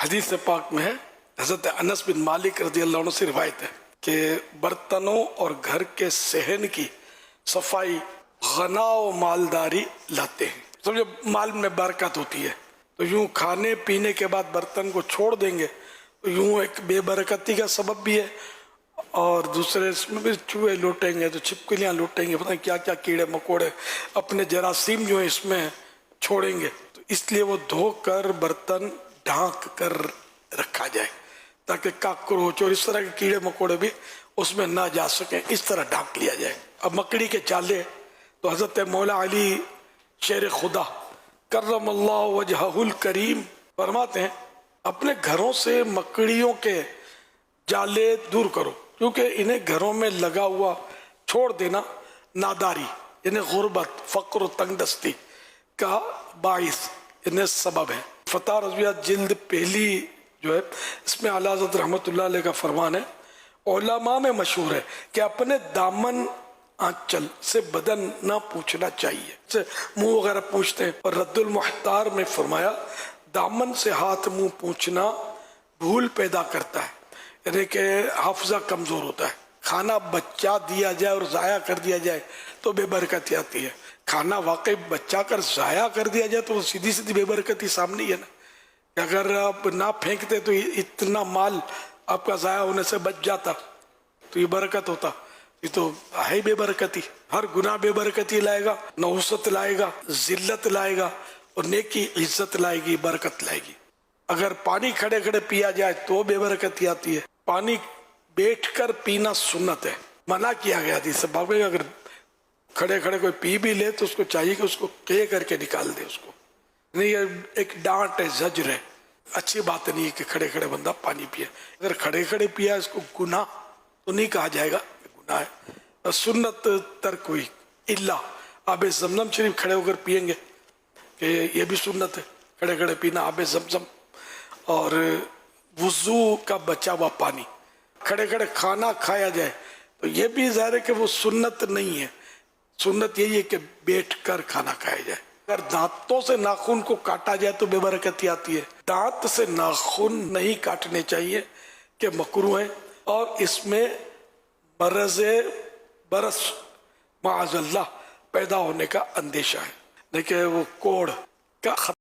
حدیث پاک میں ہے، حضرت انس بن مالک رضی اللہ عنہ سے روایت ہے کہ برتنوں اور گھر کے صحن کی صفائی غنا و مالداری لاتے ہیں. سمجھو مال میں برکت ہوتی ہے. تو یوں کھانے پینے کے بعد برتن کو چھوڑ دیں گے تو یوں ایک بے برکتی کا سبب بھی ہے، اور دوسرے اس میں بھی چوہے لوٹیں گے تو چھپکلیاں لوٹیں گے، پتہ نہیں کیا کیا کیڑے مکوڑے اپنے جراثیم جو ہے اس میں چھوڑیں گے. تو اس لیے وہ دھو کر برتن ڈھانک کر رکھا جائے تاکہ کاکروچ اور اس طرح کے کیڑے مکوڑے بھی اس میں نہ جا سکیں، اس طرح ڈھانک لیا جائے. اب مکڑی کے چالے تو حضرت مولا علی شیر خدا کرم اللہ وجہہ الکریم فرماتے ہیں اپنے گھروں سے مکڑیوں کے جالے دور کرو، کیونکہ انہیں گھروں میں لگا ہوا چھوڑ دینا ناداری یعنی غربت، فقر و تنگ دستی کا باعث یعنی سبب ہے. فتح رضویہ جلد پہلی جو ہے اس میں اعلیٰ حضرت رحمۃ اللہ علیہ کا فرمان ہے، علماء میں مشہور ہے کہ اپنے دامن آنچل سے بدن نہ پوچھنا چاہیے، سے منہ وغیرہ پوچھتے ہیں. اور رد المحتار میں فرمایا دامن سے ہاتھ منہ پوچھنا بھول پیدا کرتا ہے، یعنی کہ حافظہ کمزور ہوتا ہے. کھانا بچا دیا جائے اور ضائع کر دیا جائے تو بے برکتی آتی ہے. کھانا واقعی بچا کر ضائع کر دیا جائے تو سیدھی سیدھی بے برکتی سامنے ہے نا، کہ اگر آپ نہ پھینکتے تو اتنا مال آپ کا ضائع ہونے سے بچ جاتا تو یہ برکت ہوتا. یہ تو ہے بے برکتی. ہر گناہ بے برکتی لائے گا، نحوست لائے گا، ذلت لائے گا، اور نیکی عزت لائے گی، برکت لائے گی. اگر پانی کھڑے کھڑے پیا جائے تو بے برکتی آتی ہے. پانی بیٹھ کر پینا سنت ہے، منع کیا گیا تھی سب. اگر کھڑے کھڑے کوئی پی بھی لے تو اس کو چاہیے کہ اس کو کہہ کر کے نکال دے اس کو. نہیں، یہ ایک ڈانٹ ہے، زجر ہے. اچھی بات نہیں ہے کہ کھڑے کھڑے بندہ پانی پیے. اگر کھڑے کھڑے پیا اس کو گناہ تو نہیں کہا جائے گا کہ گناہ ہے. سنت ترک ہوئی الا آب زمزم شریف کھڑے ہو کر پیئیں گے کہ یہ بھی سنت ہے، کھڑے کھڑے پینا آب زمزم. اور وضو کا بچا ہوا پانی کھڑے کھڑے کھانا کھایا جائے تو یہ بھی ظاہر ہے کہ وہ سنت نہیں ہے. سنت یہی ہے کہ بیٹھ کر کھانا کھایا جائے. اگر دانتوں سے ناخن کو کاٹا جائے تو بے برکتی آتی ہے. دانت سے ناخن نہیں کاٹنے چاہیے کہ مکروہ ہیں، اور اس میں مرض برس معاذ اللہ پیدا ہونے کا اندیشہ ہے. دیکھیں وہ کوڑ کا